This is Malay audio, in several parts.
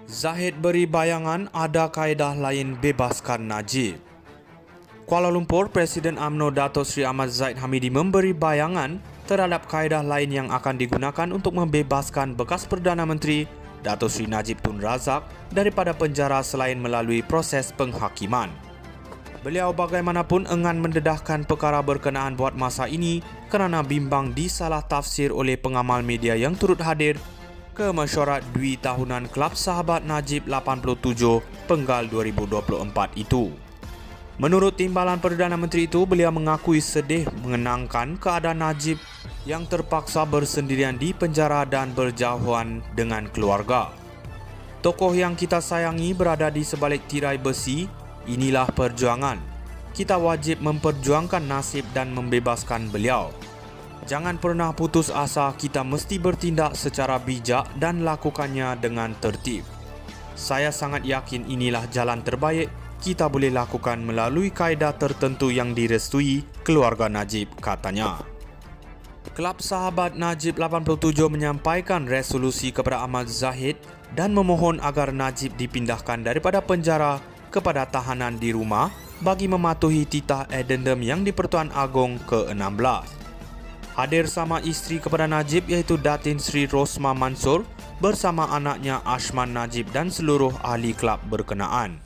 Zahid beri bayangan ada kaedah lain bebaskan Najib. Kuala Lumpur, Presiden UMNO Dato' Sri Ahmad Zahid Hamidi memberi bayangan terhadap kaedah lain yang akan digunakan untuk membebaskan bekas Perdana Menteri Dato' Sri Najib Tun Razak daripada penjara selain melalui proses penghakiman. Beliau bagaimanapun enggan mendedahkan perkara berkenaan buat masa ini kerana bimbang disalah tafsir oleh pengamal media yang turut hadir ke mesyuarat dui tahunan Kelab Sahabat Najib 87 Penggal 2024 itu. Menurut timbalan Perdana Menteri itu, beliau mengakui sedih mengenangkan keadaan Najib yang terpaksa bersendirian di penjara dan berjauhan dengan keluarga. Tokoh yang kita sayangi berada di sebalik tirai besi, inilah perjuangan. Kita wajib memperjuangkan nasib dan membebaskan beliau. Jangan pernah putus asa, kita mesti bertindak secara bijak dan lakukannya dengan tertib. Saya sangat yakin inilah jalan terbaik kita boleh lakukan melalui kaedah tertentu yang direstui keluarga Najib, katanya. Kelab Sahabat Najib 87 menyampaikan resolusi kepada Ahmad Zahid dan memohon agar Najib dipindahkan daripada penjara kepada tahanan di rumah bagi mematuhi titah addendum yang di-Pertuan Agong ke-16. Hadir sama isteri kepada Najib iaitu Datin Sri Rosma Mansur bersama anaknya Ashman Najib dan seluruh ahli kelab berkenaan.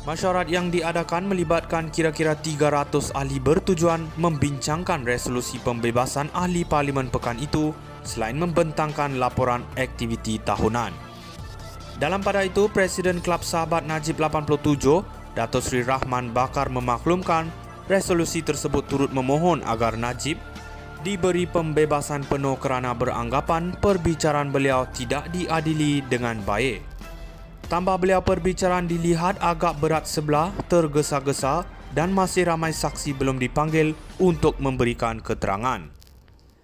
Mesyuarat yang diadakan melibatkan kira-kira 300 ahli bertujuan membincangkan resolusi pembebasan ahli Parlimen pekan itu selain membentangkan laporan aktiviti tahunan. Dalam pada itu, Presiden Kelab Sahabat Najib 87, Dato' Sri Rahman Bakar memaklumkan resolusi tersebut turut memohon agar Najib diberi pembebasan penuh kerana beranggapan perbicaraan beliau tidak diadili dengan baik. Tambah beliau, perbicaraan dilihat agak berat sebelah, tergesa-gesa dan masih ramai saksi belum dipanggil untuk memberikan keterangan.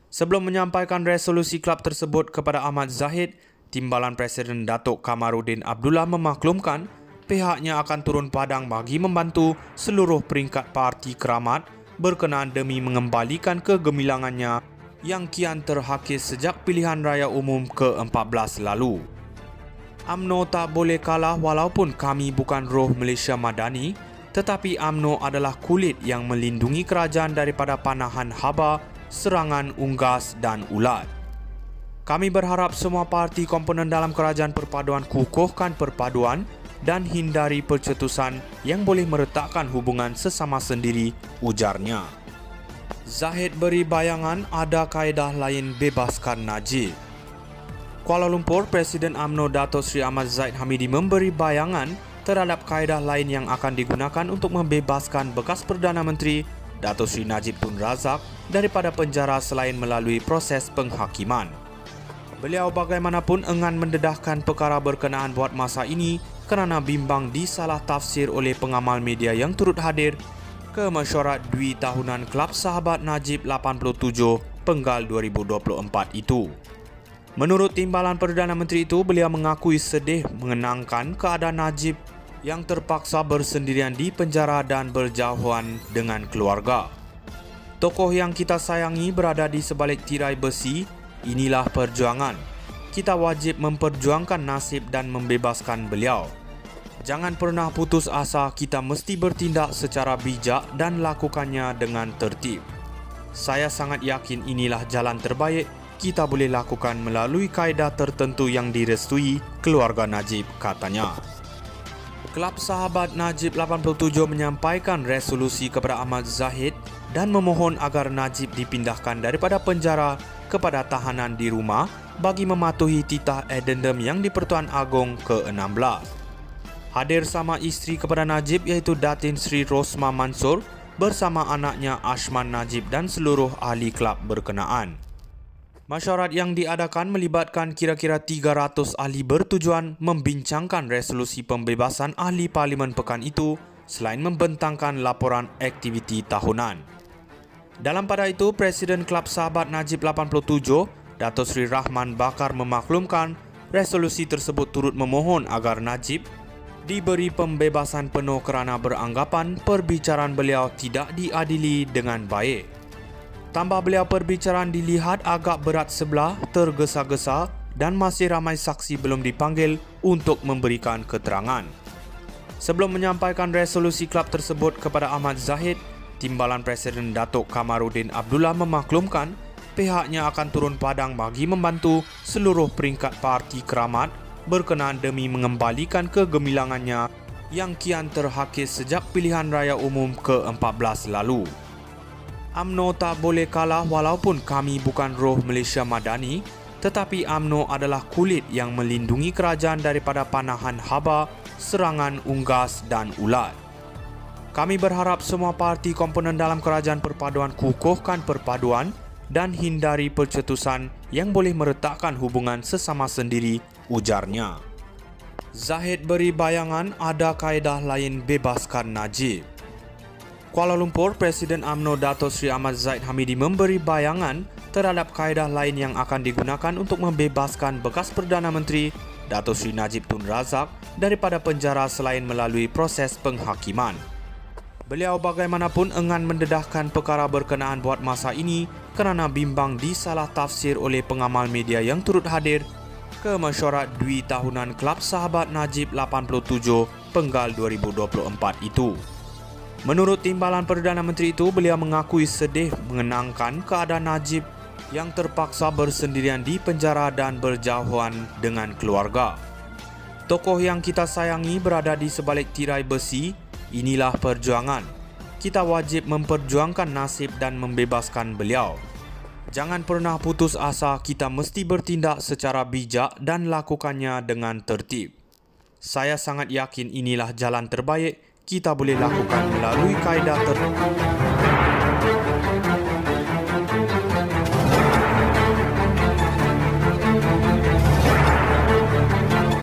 Sebelum menyampaikan resolusi kelab tersebut kepada Ahmad Zahid, Timbalan Presiden Datuk Kamarudin Abdullah memaklumkan pihaknya akan turun padang bagi membantu seluruh peringkat parti keramat berkenaan demi mengembalikan kegemilangannya yang kian terhakis sejak pilihan raya umum ke-14 lalu. UMNO tak boleh kalah walaupun kami bukan roh Malaysia Madani, tetapi UMNO adalah kulit yang melindungi kerajaan daripada panahan haba, serangan unggas dan ulat. Kami berharap semua parti komponen dalam kerajaan perpaduan kukuhkan perpaduan dan hindari percetusan yang boleh meretakkan hubungan sesama sendiri, ujarnya. Zahid beri bayangan ada kaedah lain bebaskan Najib. Kuala Lumpur, Presiden UMNO Dato' Sri Ahmad Zahid Hamidi memberi bayangan terhadap kaedah lain yang akan digunakan untuk membebaskan bekas Perdana Menteri Dato' Sri Najib Tun Razak daripada penjara selain melalui proses penghakiman. Beliau bagaimanapun enggan mendedahkan perkara berkenaan buat masa ini kerana bimbang disalah tafsir oleh pengamal media yang turut hadir ke mesyuarat dui tahunan Kelab Sahabat Najib 87 Penggal 2024 itu. Menurut timbalan Perdana Menteri itu, beliau mengakui sedih mengenangkan keadaan Najib yang terpaksa bersendirian di penjara dan berjauhan dengan keluarga. Tokoh yang kita sayangi berada di sebalik tirai besi, inilah perjuangan. Kita wajib memperjuangkan nasib dan membebaskan beliau. Jangan pernah putus asa, kita mesti bertindak secara bijak dan lakukannya dengan tertib. Saya sangat yakin inilah jalan terbaik kita boleh lakukan melalui kaedah tertentu yang direstui keluarga Najib, katanya. Kelab Sahabat Najib 87 menyampaikan resolusi kepada Ahmad Zahid dan memohon agar Najib dipindahkan daripada penjara kepada tahanan di rumah bagi mematuhi titah addendum yang di-Pertuan Agong ke-16. Hadir sama isteri kepada Najib iaitu Datin Sri Rosma Mansur bersama anaknya Ashman Najib dan seluruh ahli kelab berkenaan. Mesyuarat yang diadakan melibatkan kira-kira 300 ahli bertujuan membincangkan resolusi pembebasan ahli Parlimen pekan itu selain membentangkan laporan aktiviti tahunan. Dalam pada itu, Presiden Kelab Sahabat Najib 87, Dato' Sri Rahman Bakar memaklumkan resolusi tersebut turut memohon agar Najib diberi pembebasan penuh kerana beranggapan perbicaraan beliau tidak diadili dengan baik. Tambah beliau, perbicaraan dilihat agak berat sebelah, tergesa-gesa dan masih ramai saksi belum dipanggil untuk memberikan keterangan. Sebelum menyampaikan resolusi klub tersebut kepada Ahmad Zahid, Timbalan Presiden Datuk Kamarudin Abdullah memaklumkan pihaknya akan turun padang bagi membantu seluruh peringkat parti Keramat berkenaan demi mengembalikan kegemilangannya yang kian terhakis sejak pilihan raya umum ke-14 lalu. UMNO tak boleh kalah walaupun kami bukan roh Malaysia Madani, tetapi UMNO adalah kulit yang melindungi kerajaan daripada panahan haba, serangan unggas dan ulat. Kami berharap semua parti komponen dalam kerajaan perpaduan kukuhkan perpaduan dan hindari percetusan yang boleh meretakkan hubungan sesama sendiri, ujarnya. Zahid beri bayangan ada kaedah lain bebaskan Najib. Kuala Lumpur, Presiden UMNO Dato' Sri Ahmad Zahid Hamidi memberi bayangan terhadap kaedah lain yang akan digunakan untuk membebaskan bekas Perdana Menteri Dato' Sri Najib Tun Razak daripada penjara selain melalui proses penghakiman. Beliau bagaimanapun enggan mendedahkan perkara berkenaan buat masa ini kerana bimbang disalah tafsir oleh pengamal media yang turut hadir ke mesyuarat Dwi Tahunan Kelab Sahabat Najib 87 Penggal 2024 itu. Menurut Timbalan Perdana Menteri itu, beliau mengakui sedih mengenangkan keadaan Najib yang terpaksa bersendirian di penjara dan berjauhan dengan keluarga. Tokoh yang kita sayangi berada di sebalik tirai besi. Inilah perjuangan. Kita wajib memperjuangkan nasib dan membebaskan beliau. Jangan pernah putus asa, kita mesti bertindak secara bijak dan lakukannya dengan tertib. Saya sangat yakin inilah jalan terbaik kita boleh lakukan melalui kaedah tertentu.